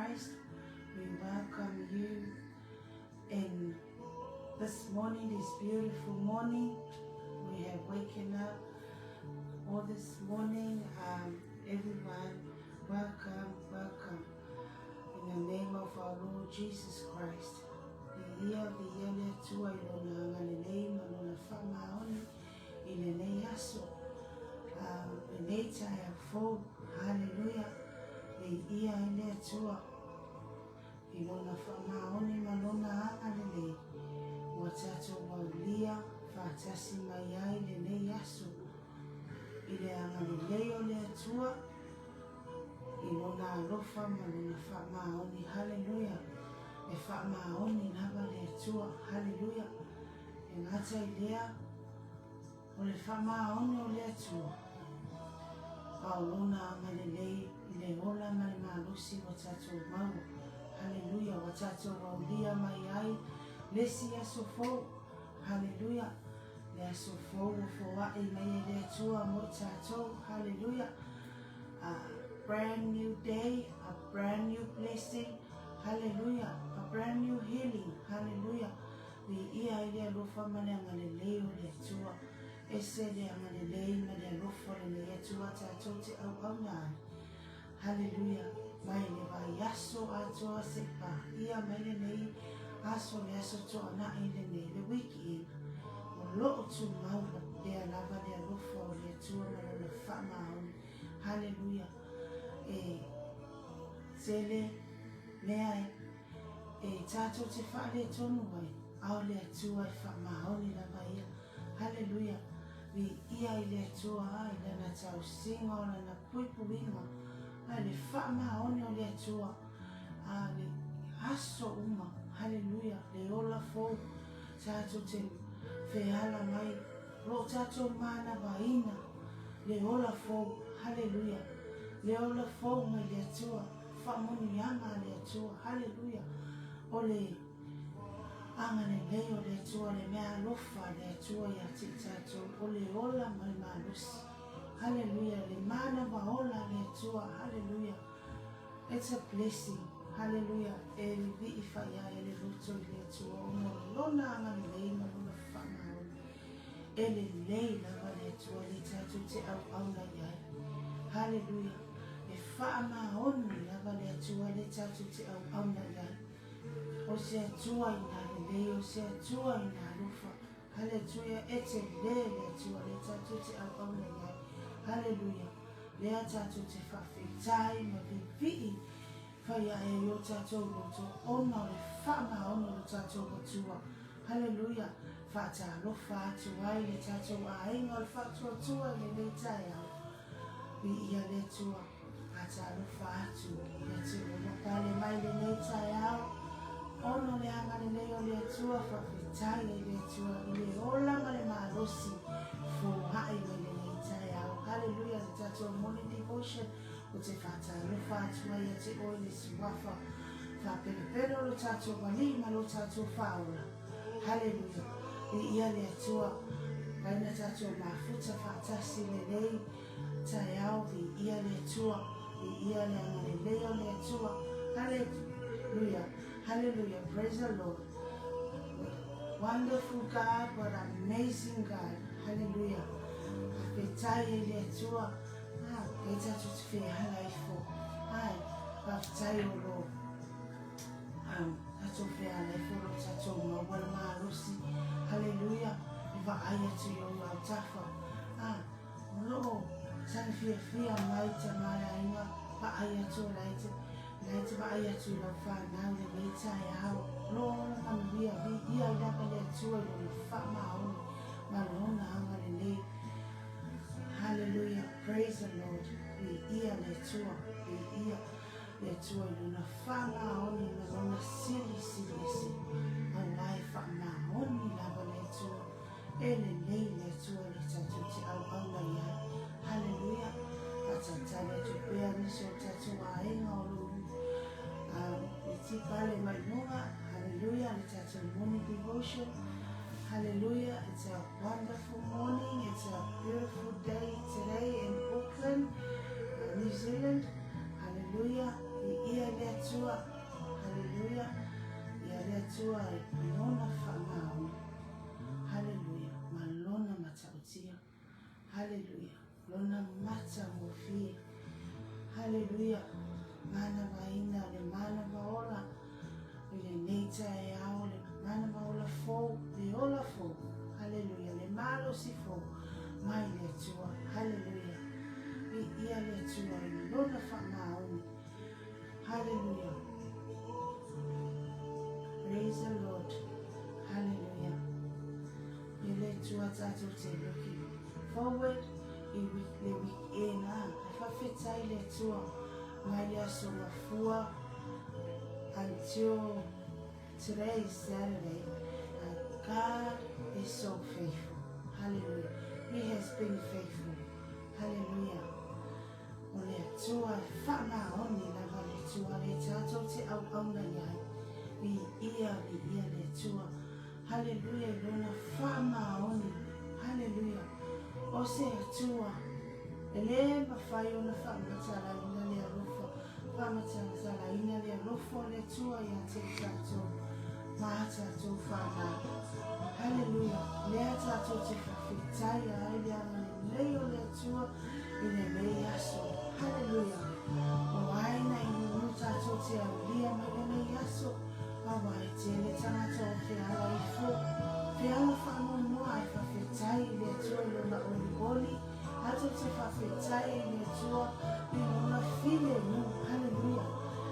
Christ. We welcome you in this morning, this beautiful morning. We have waken up all this morning. Everyone, welcome, welcome. In the name of our Lord Jesus Christ. The year le tua ilona ngalelei malona whamaoni I le nei aso. Le nei tai a fo, hallelujah. Le ia le tua ilona whamaoni malona ngalelei. Watato waulia, whatasi mai ai le nei aso. I le ngalelei o le tua ilona alofa malona whamaoni, hallelujah. E whamaoni nava le tua, hallelujah. E ngata I lea, o le whamaoni o le tua. Paolona malelei, I le ola male malusi wa tatou mau, hallelujah. Wa tatou waulia mai ai, lesi aso fo, hallelujah. Le aso fo o fo ai mai le tua mo tatou, hallelujah. A brand new day, a brand new blessing, hallelujah. A brand new healing, hallelujah. We ia ile alofa mane angalelei o le tua. Ese le angalelei ma le alofa le tua tatou te au nai. Hallelujah. Mai le vai aso atoa sepa. Ia mai le nei aso le aso toa na ile nei le weekend. O loo tu mau le alava le alofa o le tua ma le whamaoni. Hallelujah. Sele mea e tatou te whaale tonu ai, au le atua e whamaoni la maia. Hallelujah. Vi ia I le atua ai, lana tau singa o lana puipuinga, ai le whamaoni o le atua, a le aso uma, hallelujah, le ola fou, tatou te wheala mai, ro tatou mana vaina, le ola fou, hallelujah, le ola fou mai le atua, whamoni anga le atua, hallelujah. O le angane leo le atua le mea lofa le atua ia titato o le ola mai malusi. Hallelujah. Le mana maola le atua. Hallelujah. It's a blessing. Hallelujah. E le vi whaia e le roto le atua o mo lona angane lei ma lona whamaoni. E le lei lava le atua le tato te au na iai. Hallelujah. E whaamaoni lava le atua le tato te au na iai. O se atua ina lelei, o se atua ina alufa. Hallelujah, e te le atua le tatu te au na iai. Hallelujah, le tatu te whawhitai ma vivii. Whaia e o tatu roto, ona le whama ona le tatu rotua. Hallelujah, whata alofa atu ai le tatu a inga le whatua tua le le tai au. Vi ia le tua, whata alofa atu, le tua mokale mai le le tai au. Ono le angane leo le atua whawhitai le atua I le ola ma le marosi fo hai me le leitai au. Hallelujah, le tatua morning devotion o te whata rufa atua ia te oi le suwafa whaperepero lo tatua wali ma lo tatua whaola. Hallelujah, le ia le atua kaina tatua mafuta whatasi le lei tai au le ia le atua le ia le angane leo le atua. Hallelujah. Hallelujah. Praise the Lord. Wonderful God, what amazing God. Hallelujah. Petai le tua. Peta tu te fe halaifo. Patai o lo. Tato fe halaifo lo tato mawala marusi. Hallelujah. Iva aya tu yo tafa. Lo. San fia maita mala inga. Pa aya tu laita. Laita ba aya tu la fa na le leita ya lo na mia vi ia da pa le tu le fa ma o ma lo na ma le. Hallelujah, praise the Lord. We ia le tu le na fa ma o ni na na sili ma lai fa ma o ni la ba le tu ele le tu le tatu ti au na ya. Hallelujah. Atantale tu pe ani so tatu a inga o hallelujah, it's a morning devotion. Hallelujah, it's a wonderful morning. It's a beautiful day today in Auckland, New Zealand. Hallelujah. ia le tua. Hallelujah. Ia le tua e lona whamao. Hallelujah. Ma lona matautia. Hallelujah. Lona mata mo fie. Hallelujah. Mana vaina le mana vaola. Le neita e ao le mana vaola fo. Le ola fo. Hallelujah. Le malo si fo. Mai le tua. Hallelujah. Ia le tua e lona whamao. Hallelujah. Praise the Lord. Hallelujah. Ile tua tato te looking forward in the weekend. If I fit ile tua, my so mafua until today is Saturday. And God is so faithful. Hallelujah. He has been faithful. Hallelujah. Ole tua whama oni lava le tua le tato te au auna iai. Vi ia le tua. Hallelujah. Lona whama oni. Hallelujah. O se tua. Ele mawhai o na whamatala ina le arofa. Whamatala ina le arofa le tua ia te tato. Maha tato whana. Hallelujah. Lea tato te whawhitai a ele ama le leo le tua. Ine mei aso. Hallelujah. O aina ina nuta to te aulia ma mei aso. Awa e te le tangata o te ala i fo. Te ala whanua noa e whawhetai le tua lona oli oli. Ato te whawhetai le tua i lona file nu. Hallelujah.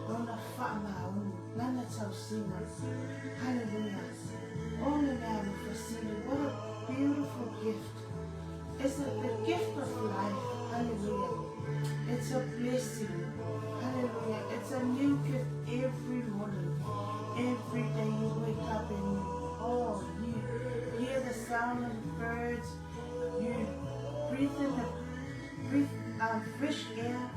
Lona whaama unu. Nana tausina. Hallelujah. Ole mea mo whasili. What a beautiful gift. It's the gift of life. Hallelujah. It's a blessing. Hallelujah. It's a new gift every morning. Every day you wake up and you hear the sound of the birds. You breathe in the fresh air.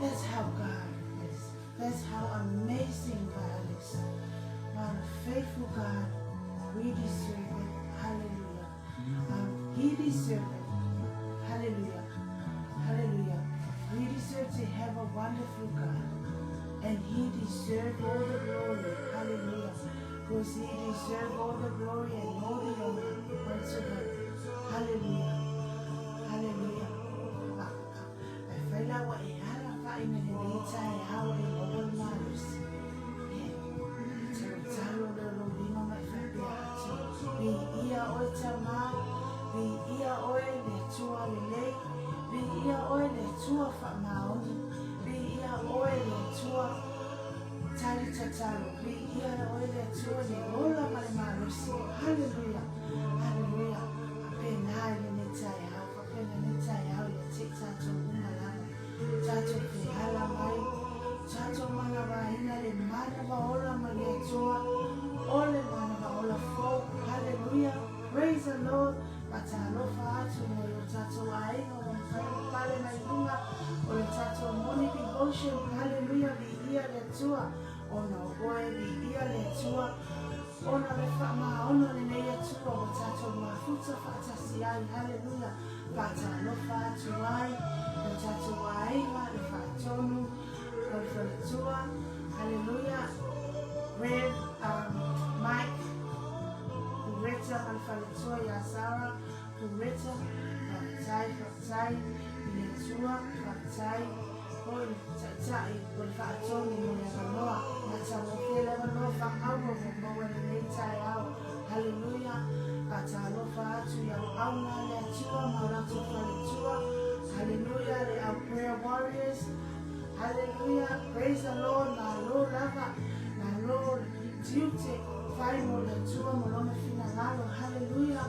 That's how God is. That's how amazing God is. God, a faithful God. We deserve it. Hallelujah. He deserves it. Hallelujah. Hallelujah. We deserve to have a wonderful God. And He deserves all the glory. Hallelujah. Because He deserves all the glory and all the honor unto Him. Hallelujah. Hallelujah. I feel like what I had a fight in the daytime, how they all matters. Talo the Lordino, my family. Be ia oitama. Be ia oe le tua lele. Be ia oe le tua whamaoni. Be ia oe le tua tari tatalo. Be ia oe le tua le ola male marusi. Hallelujah. Hallelujah. Apena le netai hau. Apena netai hau le tik tato umalama. Tato te hala mai. Tato mana waina le mana wa ola male tua. Ole mana wa ola fo. Hallelujah. Praise the Lord. Patalofa atu mo le tato aina o mfano pale na iunga o le tato moni devotion. Hallelujah. Bi ia le tua ona oe bi ia le tua ona le whama ona le neia tua o tato mafuta fatasi ai. Hallelujah. Patalofa atu ai le tato aina le fatonu o le Faletua. Hallelujah. Rev Mike Kureta Faletua ya Sarah Kureta Fatai Iletua Fatai Oi Tatai Oi Fatoni Moleanoa Natawokele Manoa Fa'awo Momoa Leita Yao. Hallelujah. Patalofa atu ya auna le atua Marato Faletua. Hallelujah. They are prayer warriors. Hallelujah. Praise the Lord. My Lord Lava. My Lord Duty. Final le tua molome fina lalo. Hallelujah.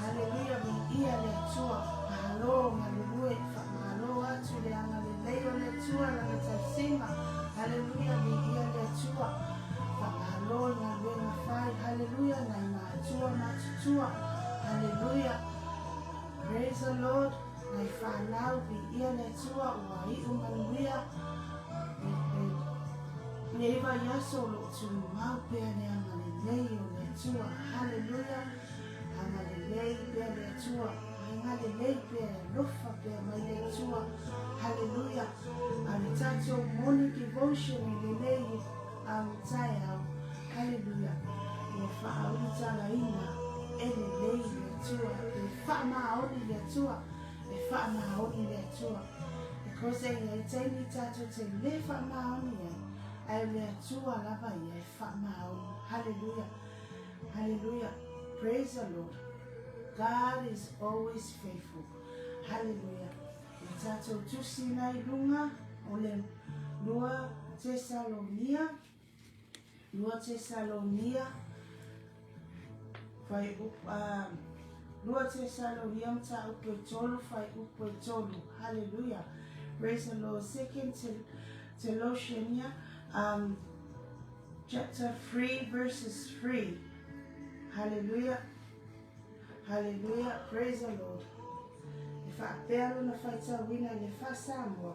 Hallelujah. Mi ia le tua. Mahalo. Hallelujah. Mahalo atu le anga le leo le tua. La le tausima. Hallelujah. Mi ia le tua. Mahalo. Na luenga fai. Hallelujah. Na ima tua matutua. Hallelujah. Praise the Lord. Na whanau mi ia le tua. Ua i umanuia. Neiva yaso lo tu mau pea ne ama le lei o le tua. Hallelujah. Ama le lei pea le tua. ngale leipe lofa pe mai le tua. Hallelujah. And tato morning devotion in the lei taya. Hallelujah. Le fa'auta la ina ele lei le tua. Le fa'amaoni le tua. Le fa'amaoni le tua. Because I tell you tato te le fa'amaoni ai le tua lava ia fa'amaoni. Hallelujah. Hallelujah. Praise the Lord. God is always faithful. Hallelujah. Tato tusina ilunga ole lua Tesalonia. Lua Tesalonia. Fai Lua Tesalonia ta upetolu fai upetolu. Hallelujah. Praise the Lord. Second Tesalonia chapter 3 verses 3. Hallelujah. Hallelujah. Praise the Lord. If I bear na faita wina le fasamwa.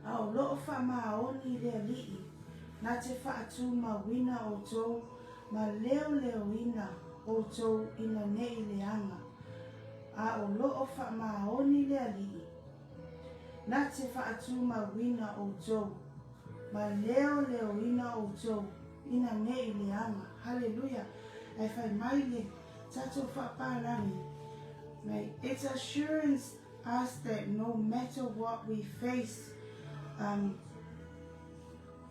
Au lo fa ma oni le li. Na te fa tu ma wina o to ma leo wina o to ina nei le anga. Au lo fa ma oni le li. Na te fa tu ma wina o to ma leo wina o to ina nei le anga. Hallelujah. I find my tato fa parani. It's assurance us that no matter what we face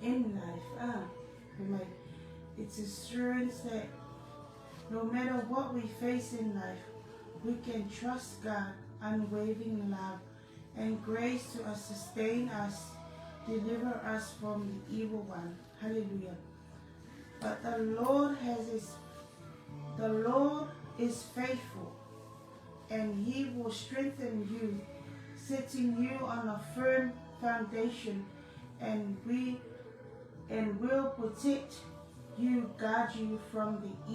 in life, it's assurance that no matter what we face in life, we can trust God, unwavering love and grace to sustain us, deliver us from the evil one. Hallelujah. But the Lord is faithful, and He will strengthen you, setting you on a firm foundation, and will protect you, guard you from the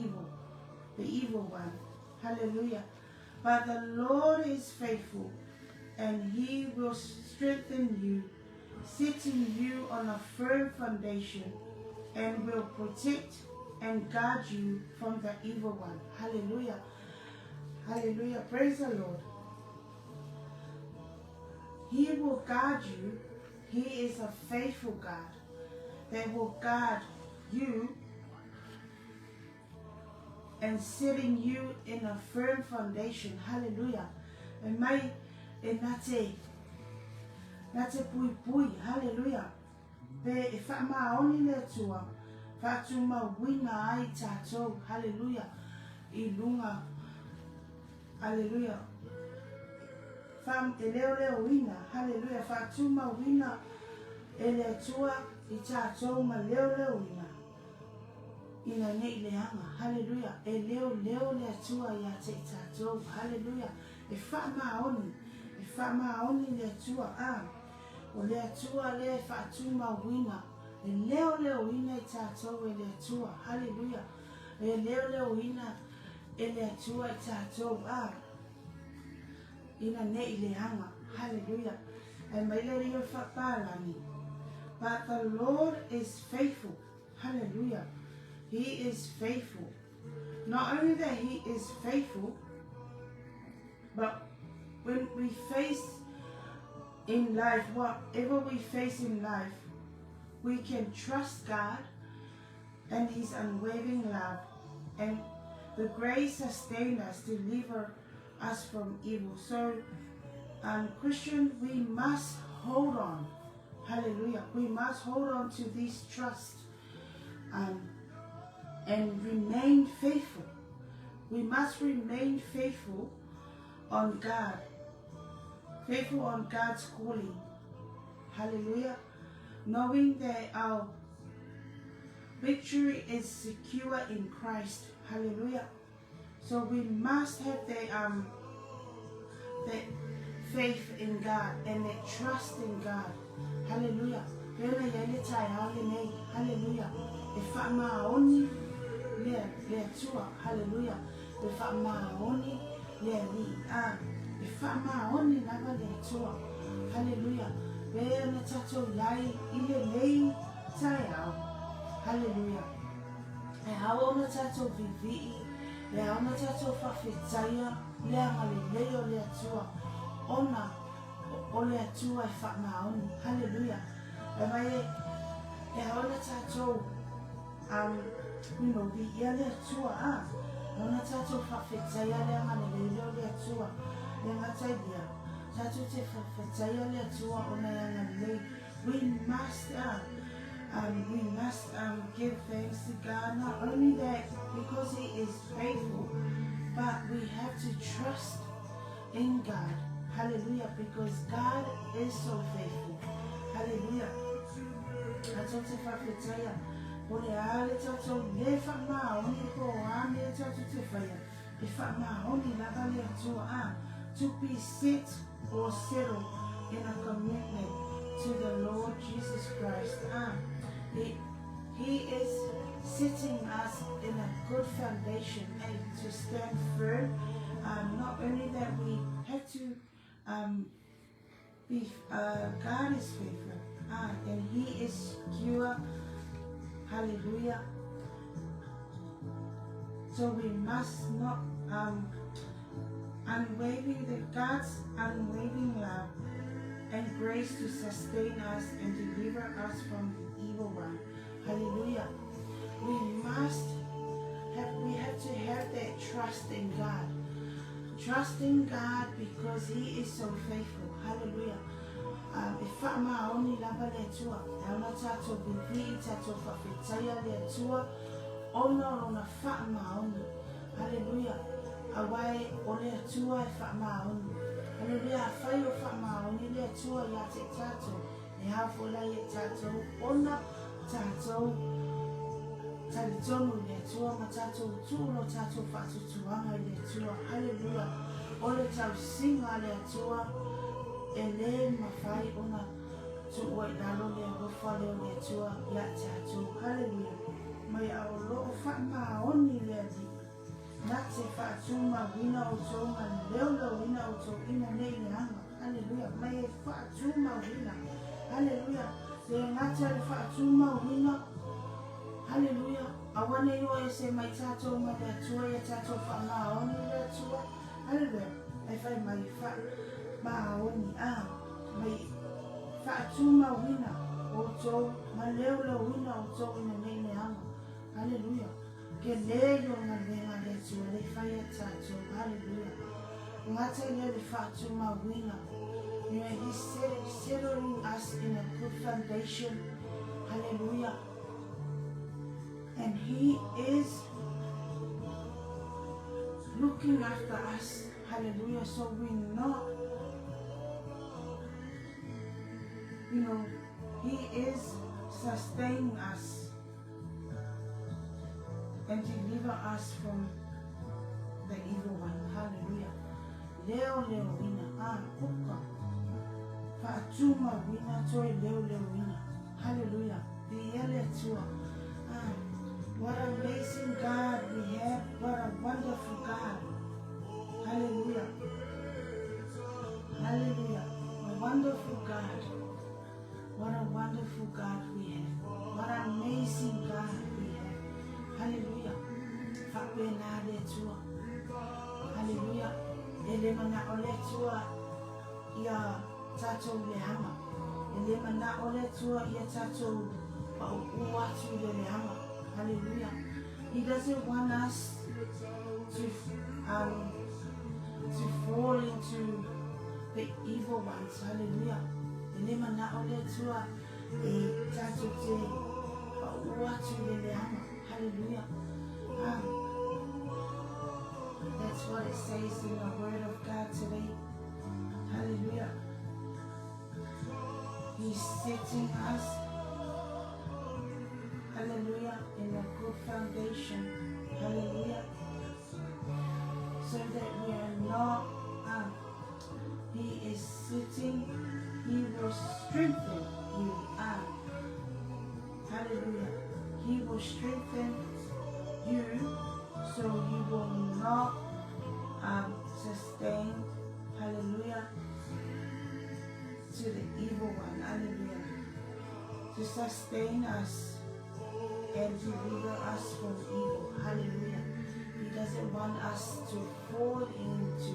evil one. Hallelujah. But the Lord is faithful, and He will strengthen you, setting you on a firm foundation, and will protect and guard you from the evil one. Hallelujah. Hallelujah. Praise the Lord. He will guard you. He is a faithful God that will guard you and setting you in a firm foundation. Hallelujah. And nate pui. Hallelujah. Be ifama oni le tua. Fatuma wina ai tato. Hallelujah. Ilunga. Hallelujah. Fam eleo wina. Hallelujah. Fatuma wina ele tua itato ma leo wina. Ina nei leanga. Hallelujah. Eleo le tua ya te itato. Hallelujah. Ifama oni le tua o le tua le fatuma wina. Leo wina itato le tua. Hallelujah. Leo wina ele tua itato ina nei leanga. Hallelujah. And my lady of Falani. But the Lord is faithful. Hallelujah. He is faithful. Not only that He is faithful, but when we face in life, whatever we face in life, we can trust God and His unwavering love, and the grace sustain us, deliver us from evil. So, Christian, we must hold on. Hallelujah. We must hold on to this trust and remain faithful. We must remain faithful on God. Faithful on God's calling. Hallelujah. Knowing that our victory is secure in Christ. Hallelujah. So we must have that faith in God and that trust in God. Hallelujah. Hallelujah. If I'm only tua. Hallelujah. If I'm only if I'm only never tua. Hallelujah. Bena tato lai ile lei tayao. Hallelujah. E haona tato vivi. E haona tato fafetaya Lea leo le atua. Ona o le atua e whamaoni. Hallelujah. E mai e haona tātou vi ia le atua haona tātou whawhetaia lea leo le atua. Le ngatai dia. Tātou te whawhetaia le atua ona ianga lei. We must give thanks to God, not only that because He is faithful, but we have to trust in God. Hallelujah, because God is so faithful. Hallelujah. Tātou te whawhetaya. O le ale tātou le whamaoni ko ane tātou te whaia. E whamaoni lava le atua to be set or settled in a commitment to the Lord Jesus Christ. He is setting us in a good foundation and to stand firm. Not only that, we have to be, God is faithful and He is secure. Hallelujah. So we must not God's unwavering love and grace to sustain us and deliver us from the evil one. Hallelujah. We have to have that trust in God. Trust in God because He is so faithful. Hallelujah. E whamaoni lava le atua. E ona tātou bibi tātou whawhetaya le atua. Ona whamaoni. Hallelujah. Awai o le atua e whamaoni. Hallelujah. Whai o whamaoni le atua ia te tātou. E hawhola e tātou. Ona tātou talitonu le atua ma tātou tūro tātou whatutuanga le atua. Hallelujah. O le tau singa le atua. E le mawhai ona tu oi nalo le rofa leo le atua ia tātou. Hallelujah. Mai au loo whamaoni le adi. Nā te whaatuma wina o tō ma leo wina o tō ina nei le anga. Hallelujah. Mai e whaatuma wina. Hallelujah. Le ngata le whaatuma wina. Hallelujah. Awane iwa e se mai tātou ma le atua ia tātou whamaoni le atua. Hallelujah. E whai mai whamaoni mai whaatuma wina o tō ma leo wina o tō ina nei le anga. Hallelujah. Ke leo ngā lenga le atua le whai a tātou. Hallelujah. Ngata ia le whaatuma wina. You know, He's settling us in a good foundation. Hallelujah. And He is looking after us. Hallelujah. So we know, He is sustaining us and deliver us from the evil one. Hallelujah. Leo wina. Kuka. Whaatuma wina toi leo wina. Hallelujah. The Eletua. What an amazing God we have. What a wonderful God. Hallelujah. Hallelujah. A wonderful God. What a wonderful God we have. What an amazing God we have. Hallelujah. Whapena le tua. Hallelujah. Ele mana o le tua ia tātou le hama. Ele mana o le tua ia tātou uatu le hama. Hallelujah. He doesn't want us to fall into the evil ones. Hallelujah. Ele mana o le tua e tātou te uatu le hama. Hallelujah. That's what it says in the Word of God today. Hallelujah. He's setting us, hallelujah, in a good foundation. Hallelujah. So that we are not, He is sitting, He will strengthen you. Hallelujah. He will strengthen you so you will not sustain, hallelujah, to the evil one. Hallelujah. To sustain us and deliver us from evil. Hallelujah. He doesn't want want us to fall into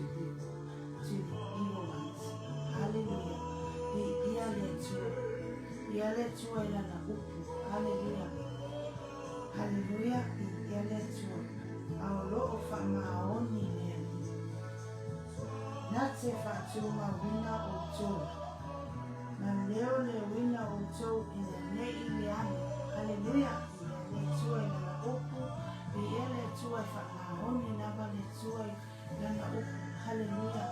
the evil ones. Hallelujah. Ialetua ilana upu. Hallelujah. Hallelujah. Ialetua. Aolo famaoni neli. Nate fatuma wina oto. Na leo le wina oto ina ne iliani. Hallelujah. Ialetua ilana upu. Ialetua famaoni naba letua ilana upu. Hallelujah.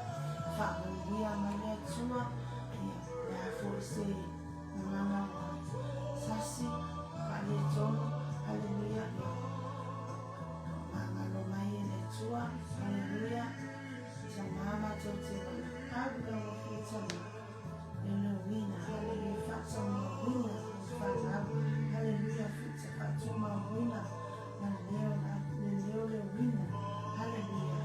Hallelujah. Maletua. Therefore say, Mama, Sasi, Paletono, hallelujah, Mama Lomaye Letua, hallelujah, Samama Totema, Abda Wafitama, Elohina, hallelujah, Fatama Wina, hallelujah, Fatuma Wina, Leo Wina, hallelujah,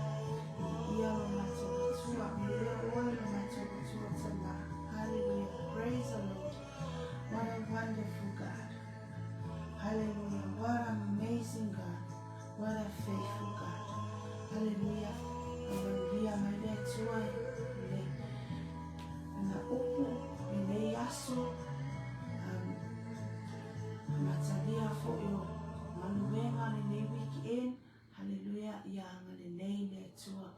Yellow Matotua, Leo Oil Matotua Tama. Hallelujah. Praise the Lord. What a wonderful God. Hallelujah. What an amazing God. What a faithful God. Hallelujah. Hallelujah. My dear Tua. Na upu. Ile yasu. Matalia for you. Manuenga ni weekend. Hallelujah. Yang ni le Tua.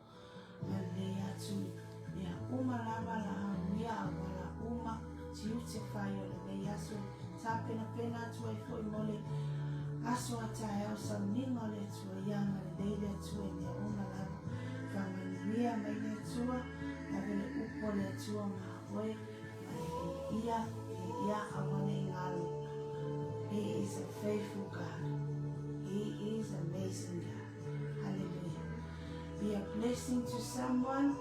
Hallelujah. Ya laba la ya wala tiute fayo le yaso tape na pena tuwe fo imole aso ataya sa ningole tuwe yanga le leile tuwe ne laba kama niya maile tuwa na vile upo le tuwa mawe iya awane ngalo. He is a faithful God. He is amazing God. Hallelujah. Be a blessing to someone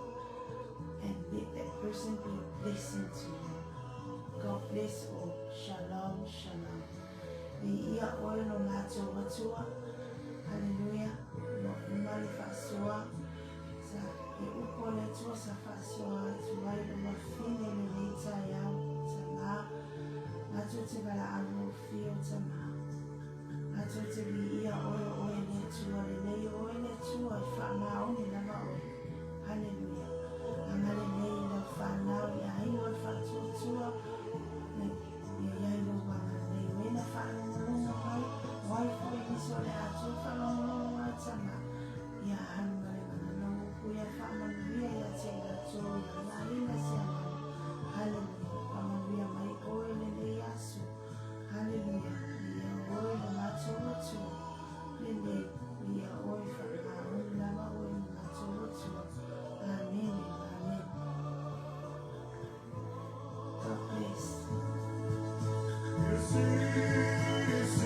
and let that person be a blessing to you. God bless all. Shalom, shalom. The ear oil on macho watua. Hallelujah. Umali fasua. Sa upole tua sa fasua. Tuwai umafine lelita yao. Tama. Macho te bala anu fio tama. Macho te bi ear oil tua. Lele oil tua. Fama oni nama oil. Hallelujah. Amale leila fanao ya hiyo fatutua na ya hiyo wana leila fanao mai wai kwa misole atufa no tama ya hamale na kuya fama ndia ya tena to na ina sema hallelujah amwambia mai oile le yasu hallelujah ya oile macho tu lele ya oile fanao na oile macho tu amen. God bless. You see,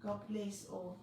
God bless all.